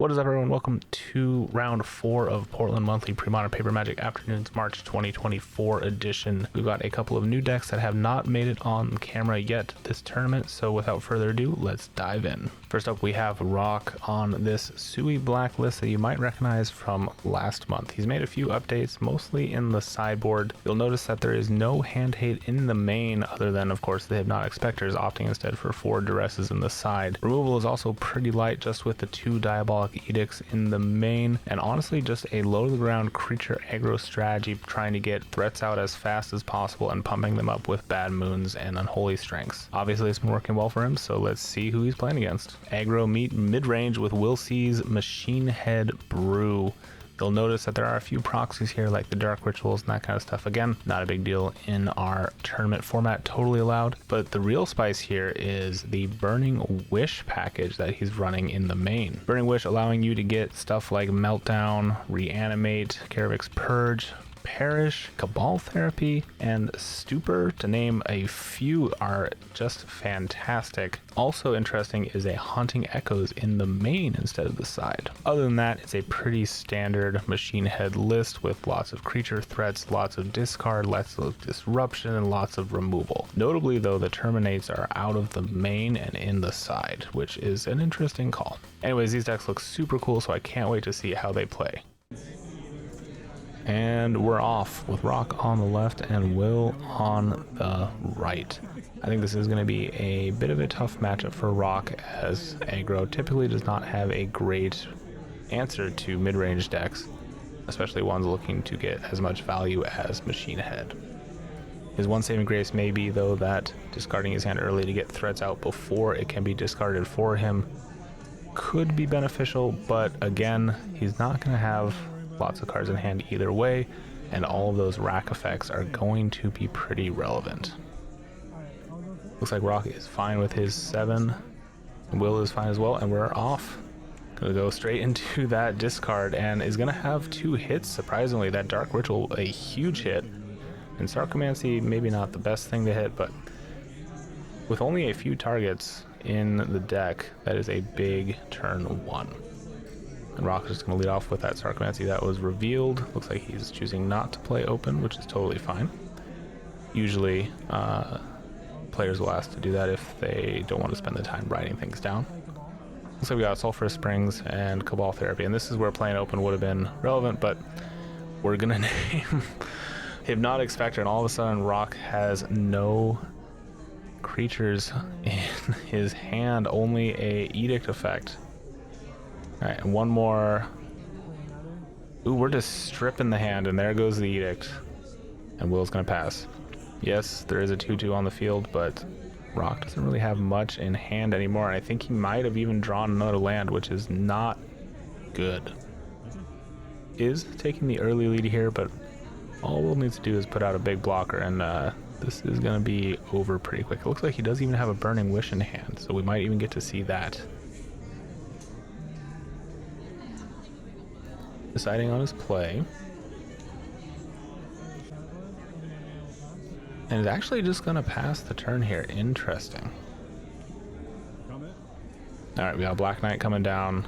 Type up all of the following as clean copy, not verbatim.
What is up, everyone? Welcome to round 4 of Portland Monthly Premodern Paper Magic Afternoons March 2024 edition. We've got a couple of new decks that have not made it on camera yet this tournament, so without further ado, let's dive in. First up, we have Rock on this Sui Black list that you might recognize from last month. He's made a few updates, mostly in the sideboard. You'll notice that there is no hand hate in the main, other than, of course, the Hypnotic Specters, opting instead for 4 Duresses in the side. Removal is also pretty light, just with the 2 Diabolic Edicts in the main, and honestly just a low to the ground creature aggro strategy, trying to get threats out as fast as possible and pumping them up with Bad Moons and Unholy Strengths. Obviously it's been working well for him, so let's see who he's playing against. Aggro meet mid-range with Will C's Machine Head Brew. You'll notice that there are a few proxies here, like the Dark Rituals and that kind of stuff. Again, not a big deal in our tournament format, totally allowed. But the real spice here is the Burning Wish package that he's running in the main. Burning Wish allowing you to get stuff like Meltdown, Reanimate, Karavic's Purge, Perish, Cabal Therapy, and Stupor, to name a few, are just fantastic. Also interesting is a Haunting Echoes in the main instead of the side. Other than that, it's a pretty standard Machine Head list with lots of creature threats, lots of discard, lots of disruption, and lots of removal. Notably though, the Terminates are out of the main and in the side, which is an interesting call. Anyways, these decks look super cool, so I can't wait to see how they play. And we're off with Rock on the left and Will on the right. I think this is going to be a bit of a tough matchup for Rock, as aggro typically does not have a great answer to mid-range decks, especially ones looking to get as much value as Machine Head. His one saving grace may be, though, that discarding his hand early to get threats out before it can be discarded for him could be beneficial, but again, he's not going to have lots of cards in hand either way, and all of those rack effects are going to be pretty relevant. Looks like Rock is fine with his 7, and Will is fine as well, and we're off. Gonna go straight into that discard, and is gonna have 2 hits, surprisingly. That Dark Ritual, a huge hit, and Sarcomancy, maybe not the best thing to hit, but with only a few targets in the deck, that is a big turn 1. And Rock is just going to lead off with that Sarcomancy that was revealed. Looks like he's choosing not to play open, which is totally fine. Usually, players will ask to do that if they don't want to spend the time writing things down. Looks like we got Sulphurous Springs and Cabal Therapy, and this is where playing open would have been relevant, but we're going to name Hypnotic Spectre, and all of a sudden Rock has no creatures in his hand, only a Edict effect. Alright, and one more. Ooh, we're just stripping the hand, and there goes the Edict. And Will's gonna pass. Yes, there is a 2/2 on the field, but Rock doesn't really have much in hand anymore, and I think he might have even drawn another land, which is not good. Is taking the early lead here, but all Will needs to do is put out a big blocker, and this is gonna be over pretty quick. It looks like he does even have a Burning Wish in hand, so we might even get to see that. Deciding on his play, and is actually just gonna pass the turn here. Interesting. All right, we got Black Knight coming down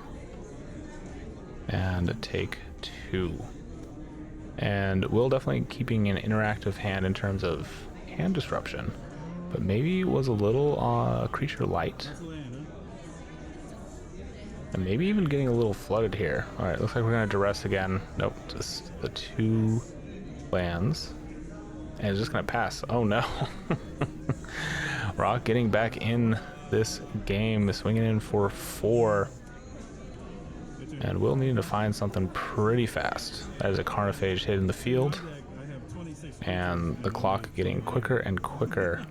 and take 2, and Will definitely keeping an interactive hand in terms of hand disruption, but maybe was a little creature light. And maybe even getting a little flooded here. Alright, looks like we're going to duress again. Nope, just the 2 lands. And it's just going to pass. Oh no. Rock getting back in this game, swinging in for 4. And Will needing to find something pretty fast. That is a Carnophage hit in the field. And the clock getting quicker and quicker.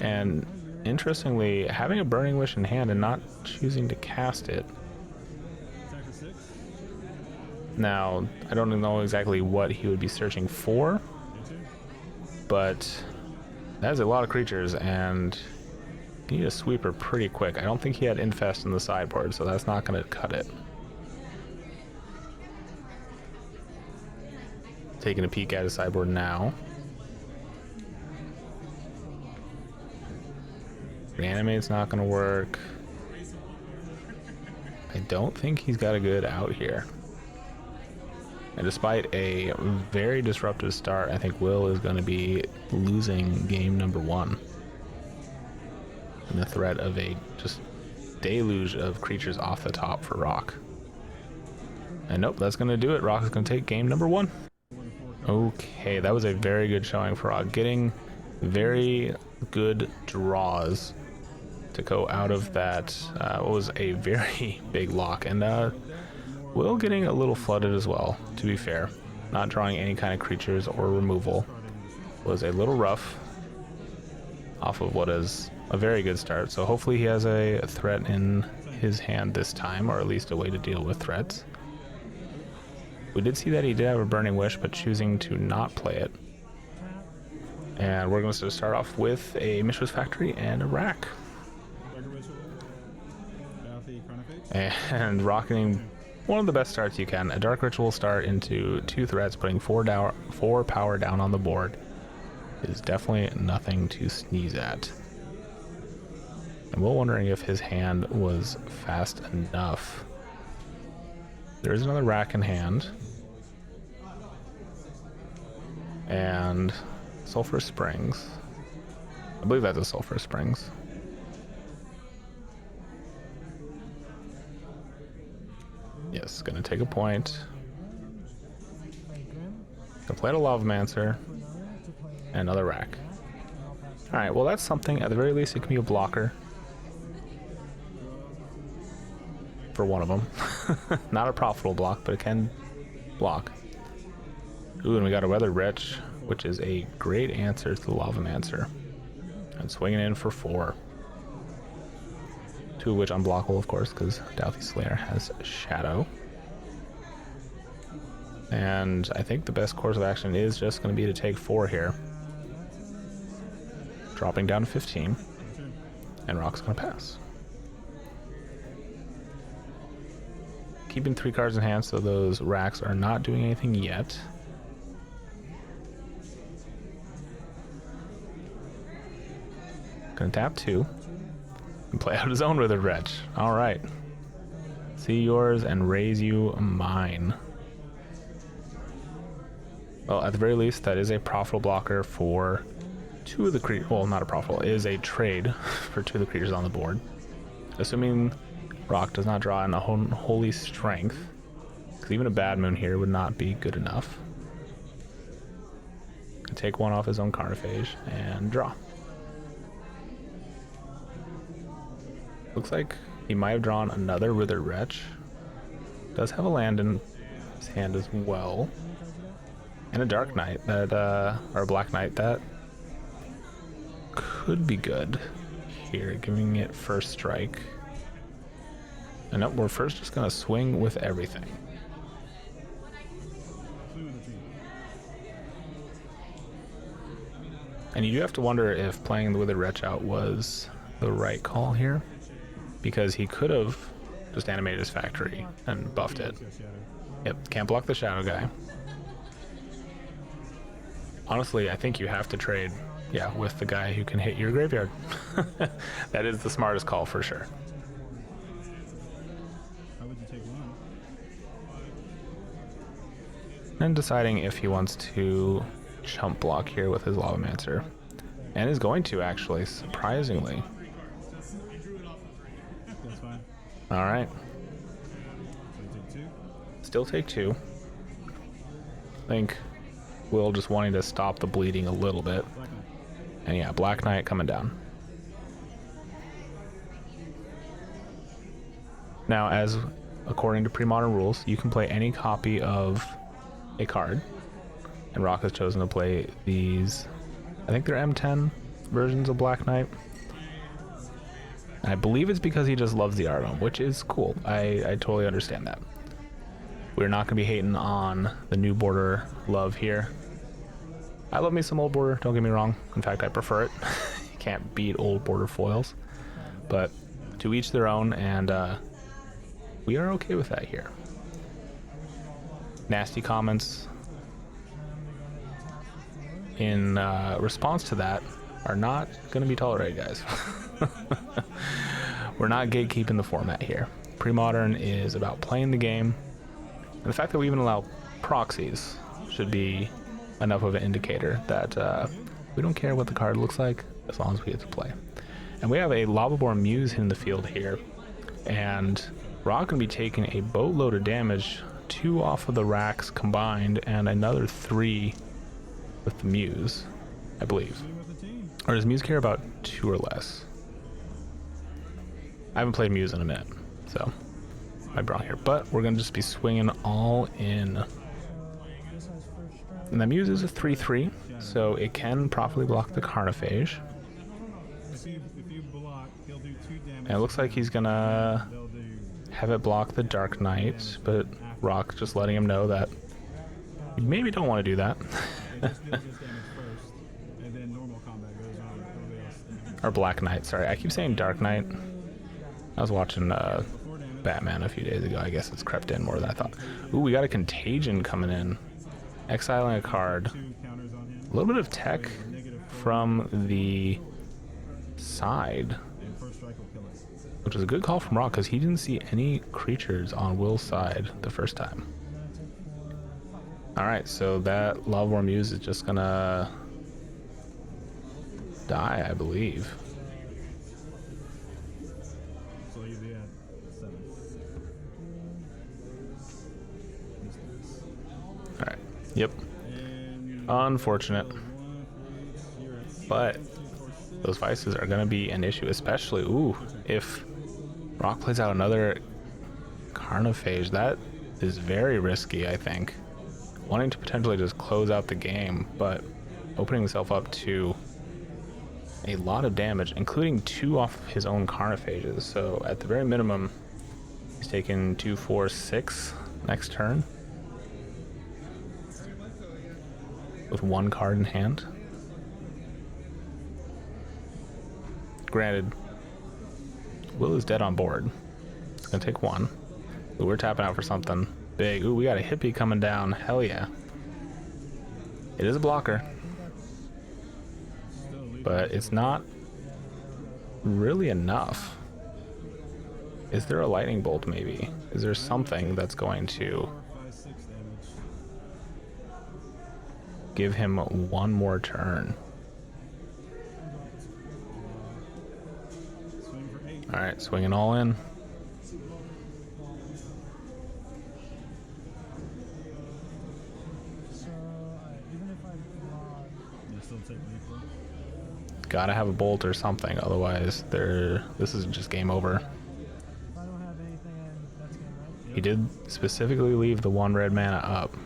And interestingly, having a Burning Wish in hand and not choosing to cast it. Now, I don't know exactly what he would be searching for, but that is a lot of creatures, and you need a sweeper pretty quick. I don't think he had Infest in the sideboard, so that's not going to cut it. Taking a peek at his sideboard now. Reanimate's not going to work. I don't think he's got a good out here. And despite a very disruptive start, I think Will is going to be losing game number 1. And the threat of a just deluge of creatures off the top for Rock. And nope, that's going to do it. Rock is going to take game number 1. Okay, that was a very good showing for Rock. Getting very good draws to go out of that. What was a very big lock. And Will getting a little flooded as well, to be fair. Not drawing any kind of creatures or removal was a little rough off of what is a very good start. So hopefully he has a threat in his hand this time, or at least a way to deal with threats. We did see that he did have a Burning Wish, but choosing to not play it. And we're going to start off with a Mishra's Factory and a Rack. And rocketing one of the best starts you can. A Dark Ritual start into 2 threats, putting 4 power down on the board is definitely nothing to sneeze at. I'm well wondering if his hand was fast enough. There is another Rack in hand. And Sulphur Springs. I believe that's a Sulphur Springs. Yes, gonna take a point. Gonna play a Lavamancer. And another Rack. Alright, well that's something. At the very least it can be a blocker. For one of them. Not a profitable block, but it can block. Ooh, and we got a Weather Wretch, which is a great answer to the Lavamancer. And swinging in for 4. 2 of which unblockable, of course, because Dauthi Slayer has Shadow. And I think the best course of action is just going to be to take 4 here. Dropping down to 15. And Rock's going to pass. Keeping 3 cards in hand, so those Racks are not doing anything yet. Gonna tap 2. And play out his own Withered Wretch. Alright. See yours and raise you mine. Well, at the very least, that is a profitable blocker for 2 of the creatures. Well, not a profitable. It is a trade for 2 of the creatures on the board. Assuming Rock does not draw in a Holy Strength, because even a Bad Moon here would not be good enough. Take 1 off his own Carnophage and draw. Looks like he might have drawn another Withered Wretch. Does have a land in his hand as well. And a Dark Knight that, or a Black Knight that could be good here, giving it first strike. And nope, we're first just gonna swing with everything. And you do have to wonder if playing the Withered Wretch out was the right call here, because he could have just animated his factory and buffed it. Yep, can't block the Shadow guy. Honestly, I think you have to trade, yeah, with the guy who can hit your graveyard. That is the smartest call for sure. And deciding if he wants to chump block here with his Lavamancer. And is going to, actually, surprisingly. Alright. Still take 2. I think Will just wanting to stop the bleeding a little bit. And yeah, Black Knight coming down. Now, as according to Premodern rules, you can play any copy of a card. And Rock has chosen to play these, I think they're M10 versions of Black Knight. And I believe it's because he just loves the art on, which is cool. I totally understand that. We're not going to be hating on the new border love here. I love me some old border, don't get me wrong. In fact, I prefer it. You can't beat old border foils. But to each their own, and we are okay with that here. Nasty comments in response to that are not going to be tolerated, guys. We're not gatekeeping the format here. Premodern is about playing the game, and the fact that we even allow proxies should be enough of an indicator that we don't care what the card looks like as long as we get to play. And we have a Lavaborn Muse in the field here, and Rock gonna be taking a boatload of damage, 2 off of the racks combined, and another 3 with the Muse, I believe. Or does Muse care about 2 or less? I haven't played Muse in a minute, so I might be wrong here. But we're gonna just be swinging all in. And the Muse is a 3/3, so it can properly block the Carnophage. And it looks like he's gonna have it block the Dark Knight, but Rock just letting him know that you maybe don't want to do that. Or Black Knight, sorry. I keep saying Dark Knight. I was watching Batman a few days ago. I guess it's crept in more than I thought. Ooh, we got a Contagion coming in. Exiling a card. A little bit of tech from the side, which is a good call from Rock because he didn't see any creatures on Will's side the first time. Alright, so that Lavaborn Muse is just gonna die, I believe. Alright, yep. Unfortunate. But those vices are going to be an issue, especially, ooh, if Rock plays out another Carnophage. That is very risky, I think. Wanting to potentially just close out the game, but opening himself up to a lot of damage, including 2 off of his own Carnophages. So at the very minimum, he's taking 2, 4, 6 next turn with 1 card in hand. Granted, Will is dead on board. It's gonna take 1. But we're tapping out for something big. Ooh, we got a hippie coming down. Hell yeah. It is a blocker, but it's not really enough. Is there a lightning bolt maybe? Is there something that's going to give him 1 more turn? Alright, swinging all in. Gotta have a bolt or something, otherwise this is just game over. He did specifically leave the 1 red mana up.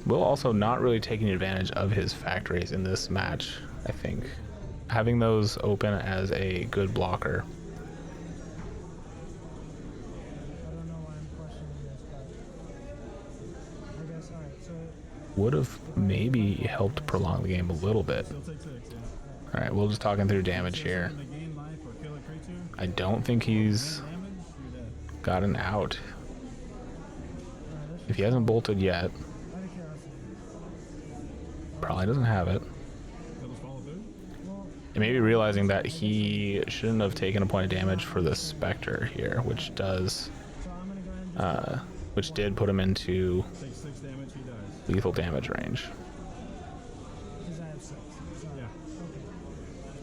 Will also not really taking advantage of his factories in this match, I think. Having those open as a good blocker. Would have maybe helped prolong the game a little bit. Alright, we'll just talking through damage here. I don't think he's gotten out. If he hasn't bolted yet, probably doesn't have it. And maybe realizing that he shouldn't have taken a point of damage for the Spectre here, which did put him into lethal damage range.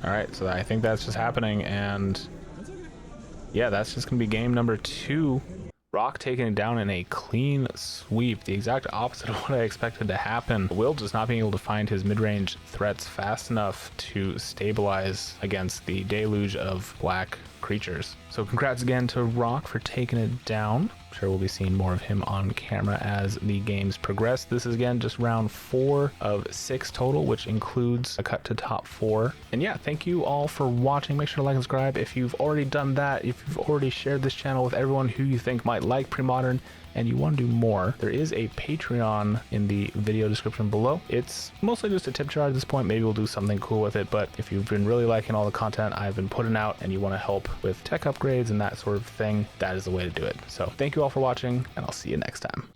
Alright, so I think that's just happening, and yeah, that's just gonna be game number 2. Rock taking it down in a clean sweep, the exact opposite of what I expected to happen. Will just not being able to find his mid-range threats fast enough to stabilize against the deluge of black creatures. So congrats again to Rock for taking it down. I'm sure we'll be seeing more of him on camera as the games progress. This is again just round 4 of 6 total, which includes a cut to top 4. And yeah, thank you all for watching. Make sure to like and subscribe if you've already done that. If you've already shared this channel with everyone who you think might like Premodern and you want to do more, there is a Patreon in the video description below. It's mostly just a tip jar at this point. Maybe we'll do something cool with it, but if you've been really liking all the content I've been putting out and you want to help with tech upgrades and that sort of thing, that is the way to do it. So thank you all for watching, and I'll see you next time.